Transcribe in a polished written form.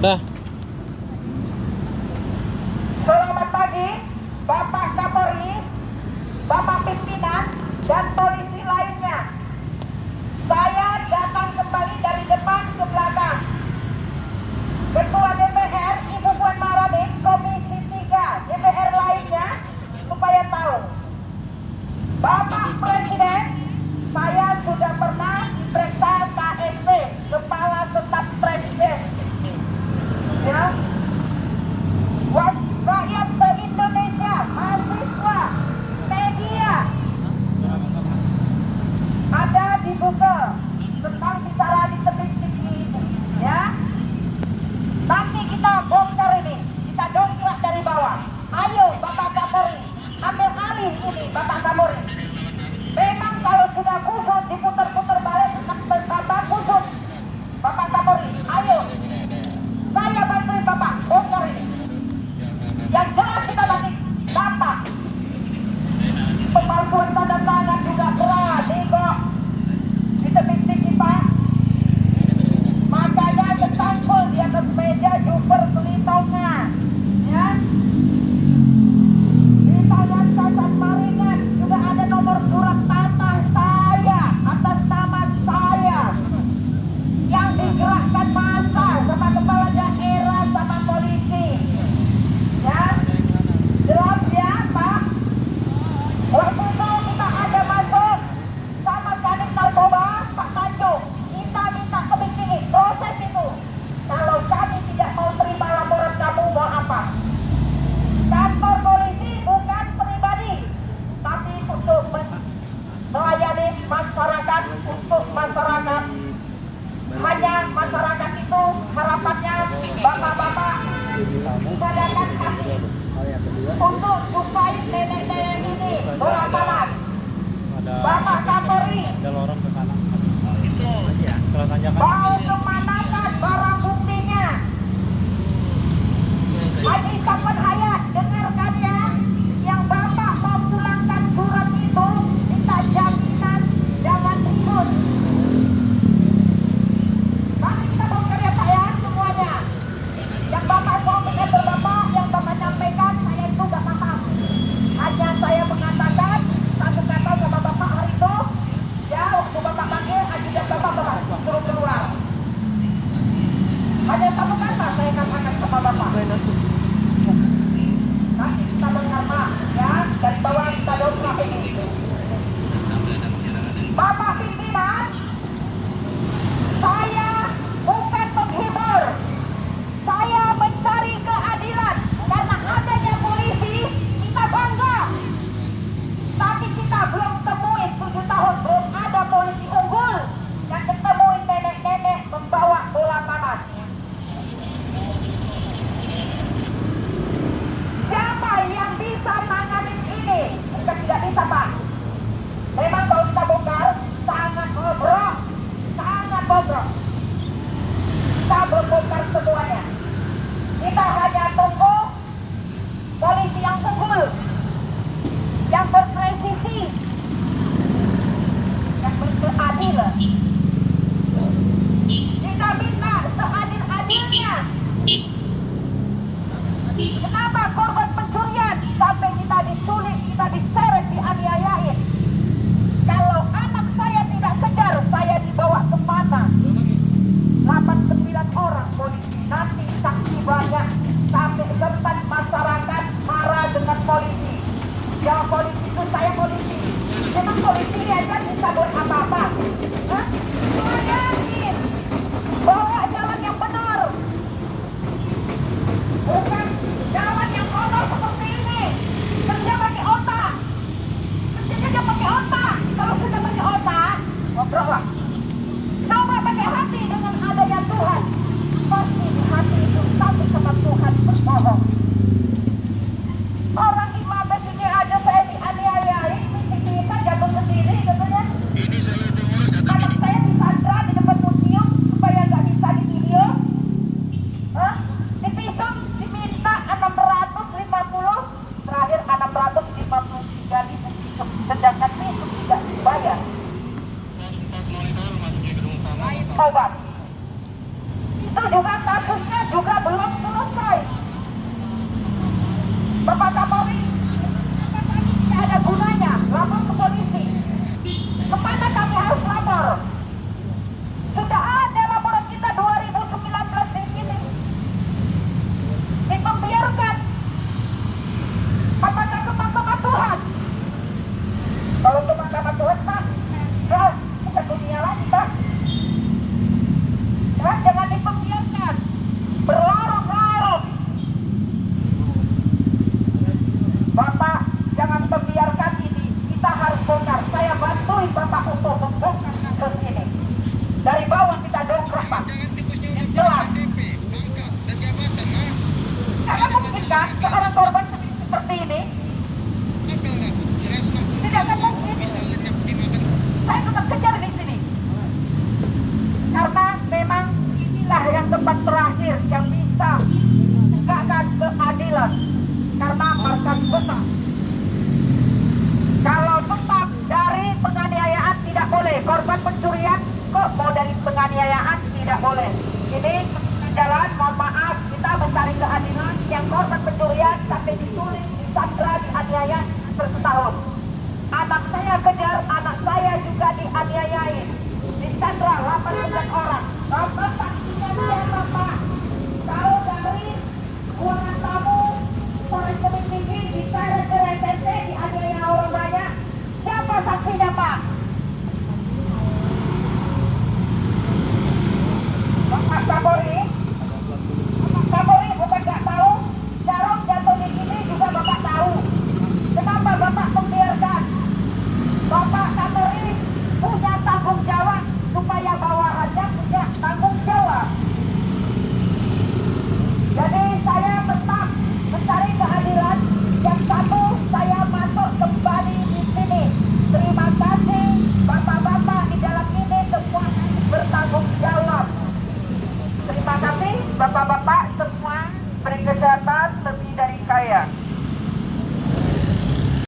Dah. Selamat pagi, Bapak Kapolri, Bapak pimpinan, dan polisi lainnya. Saya datang kembali dari depan ke belakang. Ketua DPR, Ibu Puan Maharani, Komisi 3, DPR lainnya, supaya tahu. Bapak Presiden, saya sudah pernah diperiksa KSP, Kepala Staf Presiden. Ya. Rakyat se-Indonesia, mahasiswa, media, ada di Google tentang bicara di tebing tinggi ini, ya. Nanti kita bongkar ini, kita dongkrak dari bawah. Ayo Bapak Kapolri, ambil alih ini Bapak Kapolri. Memang kalau sudah kusut, diputar-putar balik, Bapak kusut. Bapak Kapolri, ayo. Saya bantuin Bapak, bongkar ini. Yang jelas kita nanti Bapak pemalsuan tanda tangan juga berani kok di tebing tinggi Pak. Makanya ketangkul di atas meja juper selitongnya, ya. Di tangan Kasat Maringan juga ada nomor surat tanah saya atas nama saya yang digerakkan massa sama kepala daerah sama polisi. Ya, jelas ya Pak. Waktu itu kita ada masuk sama Kanit Narkoba Pak Tanjung, kita minta tebing tinggi, proses itu. Kalau kami tidak mau terima laporan kamu, mau apa? Kantor polisi bukan pribadi, tapi untuk melayani masyarakat, untuk masyarakat. Hanya masyarakat itu harapannya bapak-bapak ibadahkan hati untuk supaya nenek-nenek ini bola panas. Bapak Kapolri mau kemanakah barang buktinya? Haji Sapan Hayat, dengarkan ya, yang Bapak mau pulangkan surat itu minta jaminan jangan ribut. Nanti kita bongkar ya Pak ya semuanya. Yang Bapak soal mengatur Bapak, yang Bapak nyampaikan, saya itu gak paham. Hanya saya mengatakan satu kata sama Bapak hari itu, ya waktu Bapak panggil, ajudan Bapak suruh keluar. Hanya satu kata saya katakan sama Bapak. Nanti kita dengar Pak, ya, dari bawah kita dongkrak ini. Bapak pimpinan, saya bukan penghibur. Saya mencari keadilan. Karena adanya polisi, kita bangga. Tapi kita belum temuin 7 tahun, belum ada polisi unggul yang ketemuin nenek-nenek membawa bola panas. Siapa yang bisa nanganin ini? Bukan tidak bisa Pak. Memang kalau kita bongkar, sangat bobrok. Sangat bobrok. Kita belum bongkar semuanya. Kita hanya tunggu polisi yang unggul, yang berpresisi, yang berkeadilan. Kita minta seadil Itu juga kasusnya juga belum selesai. Bapak Kapolri, tidak ada gunanya lapor ke polisi. Kemana kami harus lapor? Sudah ada laporan kita 2019 di sini. Membiarkan. Apakah ke mahkamah Tuhan? Kalau ke mahkamah Tuhan, Pak, ya, bukan dunia lagi, Pak. Ya, jangan dipembiarkan. Berlarut-larut. Bapak, jangan membiarkan ini. Kita harus bongkar. Saya bantuin Bapak untuk membongkar kasus ini. Dari bawah kita dongkrak, Pak. Jelas. Karena mungkin kan seorang korban seperti ini tidak akan mungkin. Saya tetap kejar di sini. Karena memang inilah yang tempat terakhir yang bisa menegakkan keadilan. Karena markas besar. Kalau tetap dari penganiayaan tidak boleh. Korban pencurian kok mau dari penganiayaan tidak boleh. Ini jalan, mohon maaf, kita mencari keadilan. Yang korban pencurian sampai diculik, disandra, dianiaya bersetahun. Anak saya kejar, anak saya juga dianiayain, disandra 8 orang. Bapak saksinya dia, Bapak. Kalau dari ruangan tamu rekening tinggi diseret ke RTC, dianiaya orang banyak. Siapa saksinya, Pak? Bapak Kapolri? Kapolri bukan nggak tahu, Jarod jatuh di sini juga Bapak tahu. Kenapa Bapak membiarkan? Bapak Kapolri punya tanggung jawab supaya bawahannya punya tanggung jawab. Jadi saya tetap mencari keadilan. Yang satu, saya masuk kembali di sini. Terima kasih Bapak-bapak di dalam ini semua bertanggung jawab. Terima kasih Bapak-bapak.